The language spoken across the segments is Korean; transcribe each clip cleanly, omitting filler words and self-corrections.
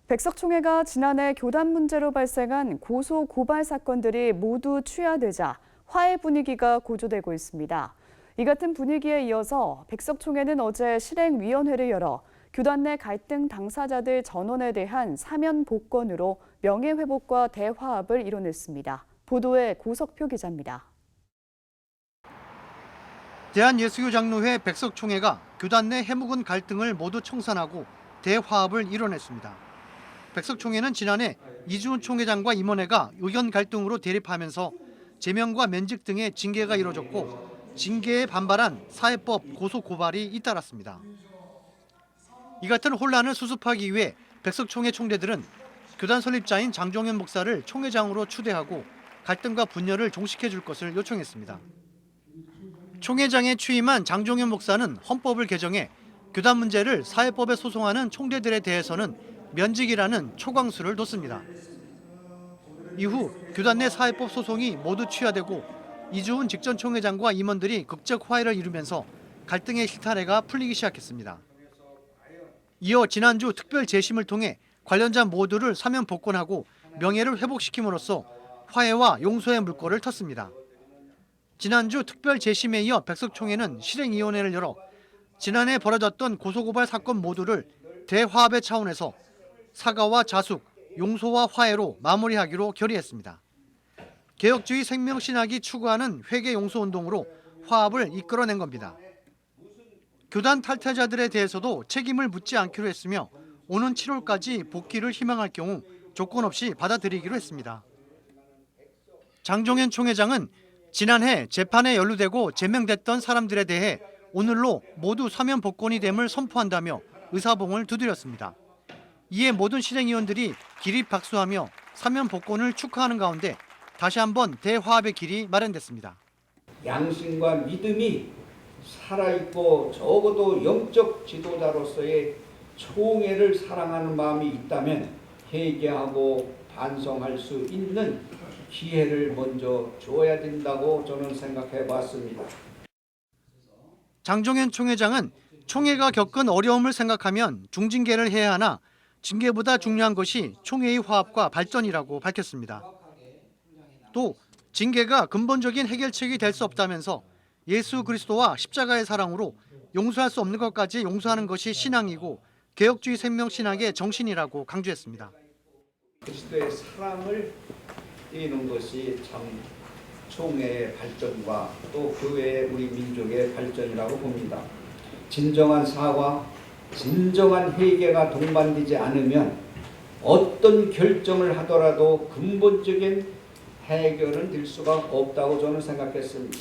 백석총회가 지난해 교단 문제로 발생한 고소 고발 사건들이 모두 취하되자 화해 분위기가 고조되고 있습니다. 이 같은 분위기에 이어서 백석총회는 어제 실행위원회를 열어 교단 내 갈등 당사자들 전원에 대한 사면 복권으로 명예회복과 대화합을 이뤄냈습니다. 보도에 고석표 기자입니다. 대한예수교장로회 백석총회가 교단 내 해묵은 갈등을 모두 청산하고 대화합을 이뤄냈습니다. 백석총회는 지난해 이주훈 총회장과 임원회가 의견 갈등으로 대립하면서 제명과 면직 등의 징계가 이뤄졌고 징계에 반발한 사회법 고소 고발이 잇따랐습니다. 이 같은 혼란을 수습하기 위해 백석총회 총대들은 교단 설립자인 장종현 목사를 총회장으로 추대하고 갈등과 분열을 종식해 줄 것을 요청했습니다. 총회장에 취임한 장종현 목사는 헌법을 개정해 교단 문제를 사회법에 소송하는 총대들에 대해서는 면직이라는 초강수를 뒀습니다. 이후 교단 내 사회법 소송이 모두 취하되고 이주훈 직전 총회장과 임원들이 극적 화해를 이루면서 갈등의 실타래가 풀리기 시작했습니다. 이어 지난주 특별 재심을 통해 관련자 모두를 사면 복권하고 명예를 회복시킴으로써 화해와 용서의 물꼬를 텄습니다. 지난주 특별 재심에 이어 백석총회는 실행위원회를 열어 지난해 벌어졌던 고소고발 사건 모두를 대화합의 차원에서 사과와 자숙, 용서와 화해로 마무리하기로 결의했습니다. 개혁주의 생명신학이 추구하는 회개 용서운동으로 화합을 이끌어낸 겁니다. 교단 탈퇴자들에 대해서도 책임을 묻지 않기로 했으며 오는 7월까지 복귀를 희망할 경우 조건 없이 받아들이기로 했습니다. 장종현 총회장은 지난해 재판에 연루되고 제명됐던 사람들에 대해 오늘로 모두 사면 복권이 됨을 선포한다며 의사봉을 두드렸습니다. 이에 모든 실행위원들이 기립박수하며 사면 복권을 축하하는 가운데 다시 한번 대화합의 길이 마련됐습니다. 양심과 믿음이 살아있고 적어도 영적 지도자로서의 총회를 사랑하는 마음이 있다면 회개하고 반성할 수 있는 기회를 먼저 줘야 된다고 저는 생각해 봤습니다. 장종현 총회장은 총회가 겪은 어려움을 생각하면 중징계를 해야 하나 징계보다 중요한 것이 총회의 화합과 발전이라고 밝혔습니다. 또 징계가 근본적인 해결책이 될 수 없다면서 예수 그리스도와 십자가의 사랑으로 용서할 수 없는 것까지 용서하는 것이 신앙이고 개혁주의 생명신학의 정신이라고 강조했습니다. 그리스도의 사랑을 띠는 것이 참 총회의 발전과 또 그 외의 우리 민족의 발전이라고 봅니다. 진정한 사과, 진정한 회개가 동반되지 않으면 어떤 결정을 하더라도 근본적인 해결은 될 수가 없다고 저는 생각했습니다.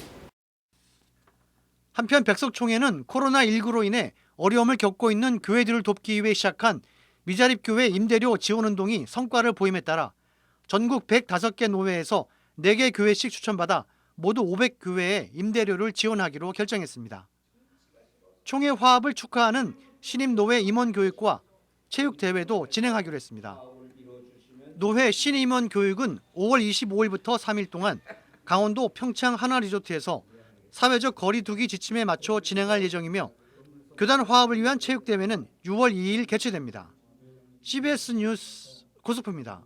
한편 백석총회는 코로나19로 인해 어려움을 겪고 있는 교회들을 돕기 위해 시작한 미자립교회 임대료 지원운동이 성과를 보임에 따라 전국 105개 노회에서 4개 교회씩 추천받아 모두 500교회에 임대료를 지원하기로 결정했습니다. 총회 화합을 축하하는 신임노회 임원교육과 체육대회도 진행하기로 했습니다. 노회 신임원 교육은 5월 25일부터 3일 동안 강원도 평창 한화리조트에서 사회적 거리 두기 지침에 맞춰 진행할 예정이며 교단 화합을 위한 체육대회는 6월 2일 개최됩니다. CBS 뉴스 고석표입니다.